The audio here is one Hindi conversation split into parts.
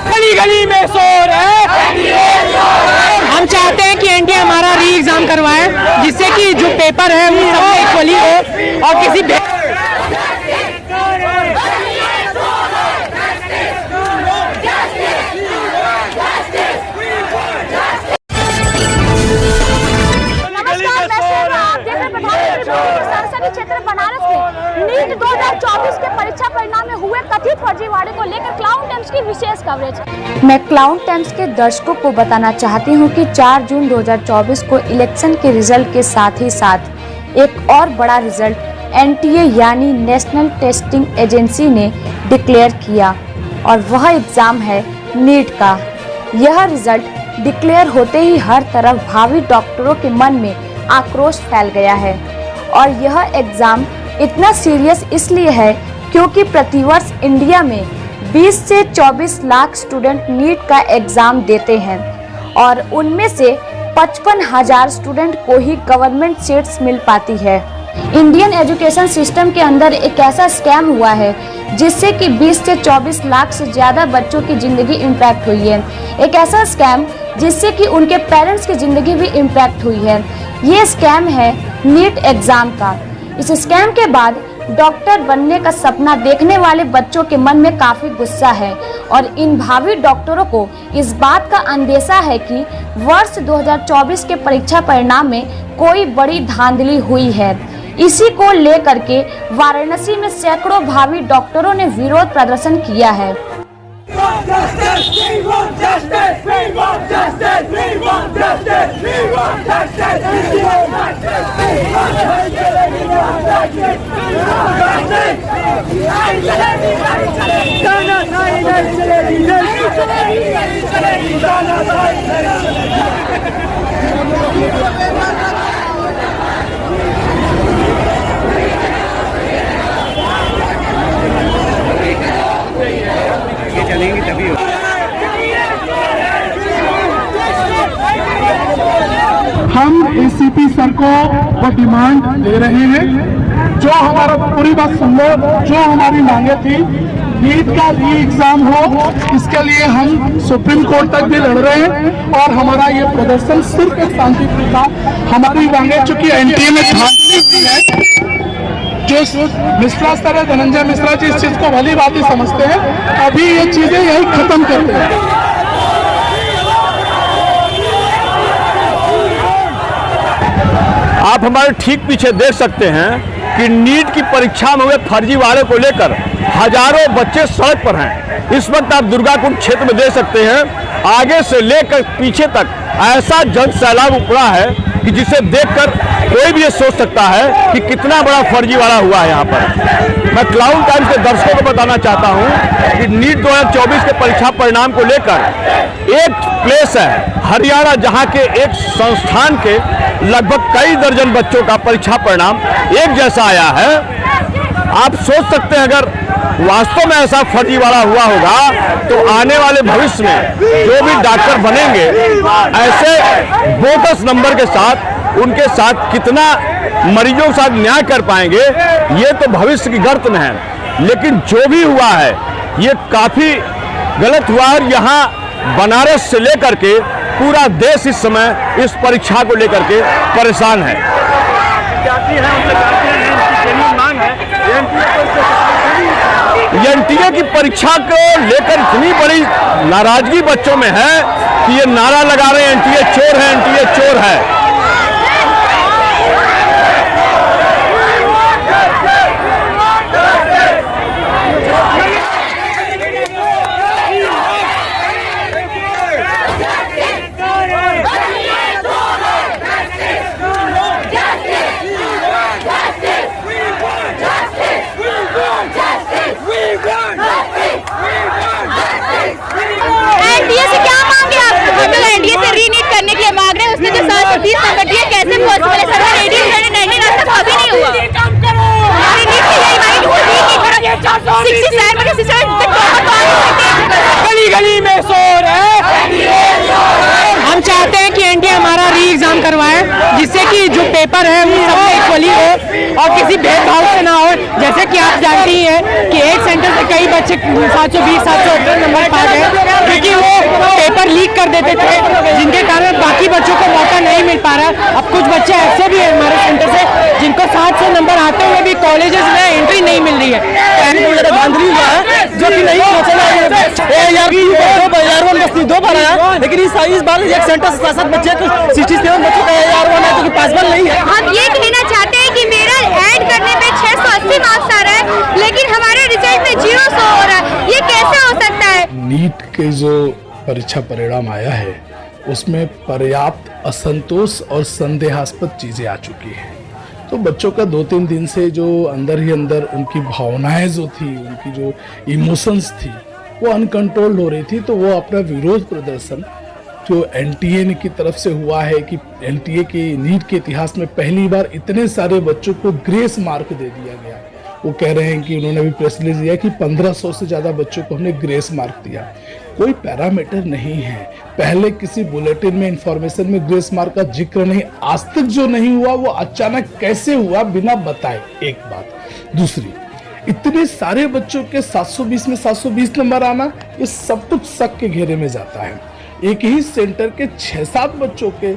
गली गली में शोर है। हम चाहते हैं कि एनडीए हमारा री एग्जाम करवाए, जिससे कि जो पेपर है वो सब इक्वली हो और किसी क्षेत्र बनारस में नीट 2024 के परीक्षा परिणाम में हुए कथित फर्जीवाड़े को लेकर क्लाउन टाइम्स की विशेष कवरेज। मैं क्लाउन टाइम्स के दर्शकों को बताना चाहती हूं कि 4 जून 2024 को इलेक्शन के रिजल्ट के साथ ही साथ एक और बड़ा रिजल्ट एनटीए यानी नेशनल टेस्टिंग एजेंसी ने डिक्लेयर किया और वह एग्जाम है नीट का। यह रिजल्ट डिक्लेयर होते ही हर तरफ भावी डॉक्टरों के मन में आक्रोश फैल गया है और यह एग्जाम इतना सीरियस इसलिए है क्योंकि प्रतिवर्ष इंडिया में 20 से 24 लाख स्टूडेंट नीट का एग्जाम देते हैं और उनमें से 55,000 स्टूडेंट को ही गवर्नमेंट सीट्स मिल पाती है। इंडियन एजुकेशन सिस्टम के अंदर एक ऐसा स्कैम हुआ है जिससे कि 20 से 24 लाख से ज़्यादा बच्चों की ज़िंदगी इम्पैक्ट हुई है। एक ऐसा स्कैम जिससे कि उनके पेरेंट्स की ज़िंदगी भी इम्पैक्ट हुई है। ये स्कैम है नीट एग्ज़ाम का। इस स्कैम के बाद डॉक्टर बनने का सपना देखने वाले बच्चों के मन में काफ़ी गुस्सा है और इन भावी डॉक्टरों को इस बात का अंदेशा है कि वर्ष 2024 के परीक्षा परिणाम में कोई बड़ी धांधली हुई है। इसी को लेकर के वाराणसी में सैकड़ों भावी डॉक्टरों ने विरोध प्रदर्शन किया है। हम एसीपी सर को वो डिमांड दे रहे हैं, जो हमारा पूरी बात सुन लो, जो हमारी मांगे थी नीट का री एग्जाम हो, इसके लिए हम सुप्रीम कोर्ट तक भी लड़ रहे हैं और हमारा ये प्रदर्शन सिर्फ एक शांतिपूर्ण था। हमारी मांगे चूंकि एनटीए में धांधली हुई है, जो मिश्रा सर है धनंजय मिश्रा जी इस चीज को भली बात ही समझते हैं, अभी ये चीजें यही खत्म करते हैं। आप हमारे ठीक पीछे देख सकते हैं कि नीट की परीक्षा में हुए फर्जीवाड़े को लेकर हजारों बच्चे सड़क पर हैं। इस वक्त आप दुर्गाकुंड क्षेत्र में देख सकते हैं, आगे से लेकर पीछे तक ऐसा जन सैलाब उपड़ा है कि जिसे देखकर कोई भी ये सोच सकता है कि कितना बड़ा फर्जीवाड़ा हुआ है यहाँ पर। मैं क्लाउन टाइम्स के दर्शकों को बताना चाहता हूँ कि नीट 2024 के परीक्षा परिणाम को लेकर एक प्लेस है हरियाणा, जहाँ के एक संस्थान के लगभग कई दर्जन बच्चों का परीक्षा परिणाम एक जैसा आया है। आप सोच सकते हैं अगर वास्तव में ऐसा फर्जीवाड़ा हुआ होगा तो आने वाले भविष्य में जो भी डॉक्टर बनेंगे ऐसे बोगस नंबर के साथ उनके साथ कितना मरीजों के साथ न्याय कर पाएंगे, ये तो भविष्य की गर्त में है। लेकिन जो भी हुआ है ये काफ़ी गलत हुआ और यहाँ बनारस से लेकर के पूरा देश इस समय इस परीक्षा को लेकर के परेशान है। एनटीए की परीक्षा को लेकर इतनी बड़ी नाराजगी बच्चों में है कि ये नारा लगा रहे हैं एनटीए चोर है, एनटीए चोर है। एनडीए से क्या मांगे आप? मतलब एनडीए से रीनीट करने के लिए मांग रहे हैं, उसने जो 720 नंबर दिए कैसे पॉसिबल है? सर 1899 आज तक कभी नहीं हुआ। गली गली में शोर है। हम चाहते हैं कि एनडीए हमारा री एग्जाम एग्जाम करवाएं जिससे कि जो पेपर है वो सब में इक्वली हो और किसी भेदभाव से ना हो। जैसे कि आप जानते ही हैं कि एक सेंटर से कई बच्चे 720-718 नंबर पा गए क्योंकि वो पेपर लीक कर देते थे, जिनके कारण बाकी बच्चों को मौका नहीं मिल पा रहा। अब कुछ बच्चे ऐसे भी हैं हमारे सेंटर से जिनको 700 नंबर आते हुए भी कॉलेजेस में एंट्री नहीं मिल रही है। धांधली हुआ है जो कि नहीं सोचना दो बार आया, लेकिन इस बार एक सेंटर से 7 बच्चे 67 बच्चों का AR1 है, तो पॉसिबल नहीं है। हम ये कहना चाहते हैं कि मेरा ऐड करने पे 680 मार्क्स आ रहा है, लेकिन हमारे रिजल्ट में 0 शो हो रहा है। ये कैसे हो सकता है? नीट के जो परीक्षा परिणाम आया है उसमें पर्याप्त असंतोष और संदेहास्पद चीजें आ चुकी हैं। तो बच्चों का 2-3 दिन से जो अंदर ही अंदर उनकी भावनाएं जो थी, उनकी जो इमोशंस थी वो अनकंट्रोल्ड हो रही थी। तो वो अपना विरोध प्रदर्शन जो एनटीए की तरफ से हुआ है कि एनटीए के नीट के इतिहास में पहली बार इतने सारे बच्चों को ग्रेस मार्क दे दिया गया। वो कह रहे हैं कि उन्होंने भी प्रेस रिलीज दिया कि 1500 से ज़्यादा बच्चों को हमने ग्रेस मार्क दिया। कोई पैरामीटर नहीं है, पहले किसी बुलेटिन में इंफॉर्मेशन में ग्रेस मार्क का जिक्र नहीं, आज तक जो नहीं हुआ वो अचानक कैसे हुआ बिना बताए। एक बात। दूसरी, इतने सारे बच्चों के 720 में 720 नंबर आना, ये सब कुछ शक के घेरे में जाता है। एक ही सेंटर के 6-7 बच्चों के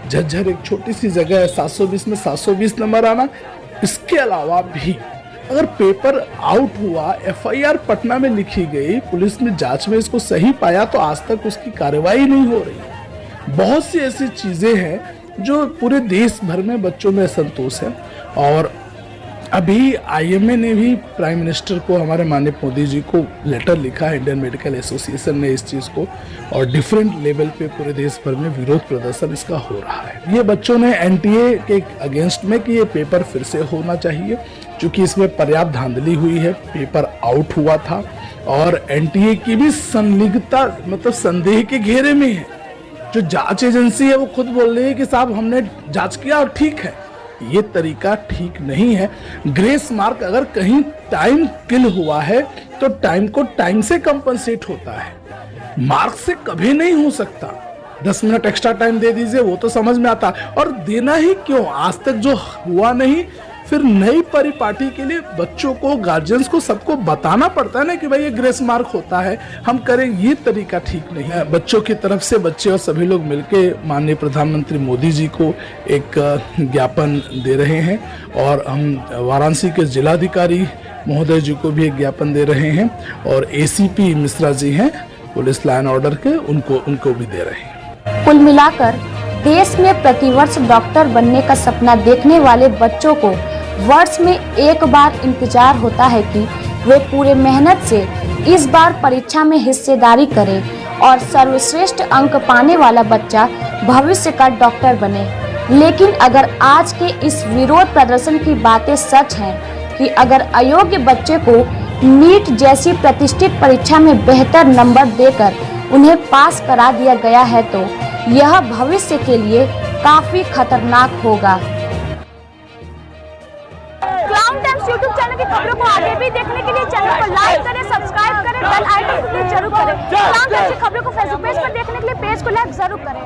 झज्जर एक छोटी सी जगह है 720 में 720 नंबर आना। इसके अलावा भी अगर पेपर आउट हुआ, एफआईआर पटना में लिखी गई, पुलिस ने जांच में इसको सही पाया तो आज तक उसकी कार्रवाई नहीं हो रही। बहुत सी ऐसी चीजें हैं जो पूरे देश भर में बच्चों में असंतोष है। और अभी आईएमए ने भी प्राइम मिनिस्टर को, हमारे माननीय मोदी जी को लेटर लिखा है, इंडियन मेडिकल एसोसिएशन ने इस चीज़ को, और डिफरेंट लेवल पे पूरे देश भर में विरोध प्रदर्शन इसका हो रहा है। ये बच्चों ने एनटीए के अगेंस्ट में कि ये पेपर फिर से होना चाहिए, क्योंकि इसमें पर्याप्त धांधली हुई है, पेपर आउट हुआ था और एनटीए की भी संलिग्धता मतलब संदेह के घेरे में है। जो जांच एजेंसी है वो खुद बोल रही है कि साहब हमने जांच किया और ठीक है। ये तरीका ठीक नहीं है। ग्रेस मार्क अगर कहीं टाइम किल हुआ है तो टाइम को टाइम से कंपनसेट होता है, मार्क से कभी नहीं हो सकता। 10 मिनट एक्स्ट्रा टाइम दे दीजिए वो तो समझ में आता, और देना ही क्यों, आज तक जो हुआ नहीं, फिर नई परिपाटी के लिए बच्चों को, गार्जियंस को, सबको बताना पड़ता है ना कि भाई ये ग्रेस मार्क होता है, हम करें। ये तरीका ठीक नहीं है। बच्चों की तरफ से बच्चे और सभी लोग मिलके माननीय प्रधानमंत्री मोदी जी को एक ज्ञापन दे रहे हैं, और हम वाराणसी के जिलाधिकारी महोदय जी को भी एक ज्ञापन दे रहे हैं, और एसीपी मिश्रा जी हैं पुलिस लॉ एंड ऑर्डर के, उनको भी दे रहे हैं। कुल मिलाकर देश में प्रतिवर्ष डॉक्टर बनने का सपना देखने वाले बच्चों को वर्ष में एक बार इंतजार होता है कि वे पूरे मेहनत से इस बार परीक्षा में हिस्सेदारी करें और सर्वश्रेष्ठ अंक पाने वाला बच्चा भविष्य का डॉक्टर बने। लेकिन अगर आज के इस विरोध प्रदर्शन की बातें सच हैं कि अगर अयोग्य बच्चे को नीट जैसी प्रतिष्ठित परीक्षा में बेहतर नंबर देकर उन्हें पास करा दिया गया है, तो यह भविष्य के लिए काफी खतरनाक होगा। क्लाउन टाइम्स यूट्यूब चैनल की खबरों को आगे भी देखने के लिए चैनल को लाइक करें, सब्सक्राइब करें, बेल आइकन को क्लिक जरूर करें। क्लाउन टाइम्स की खबरों को फेसबुक पेज पर देखने के लिए पेज को लाइक जरूर करें।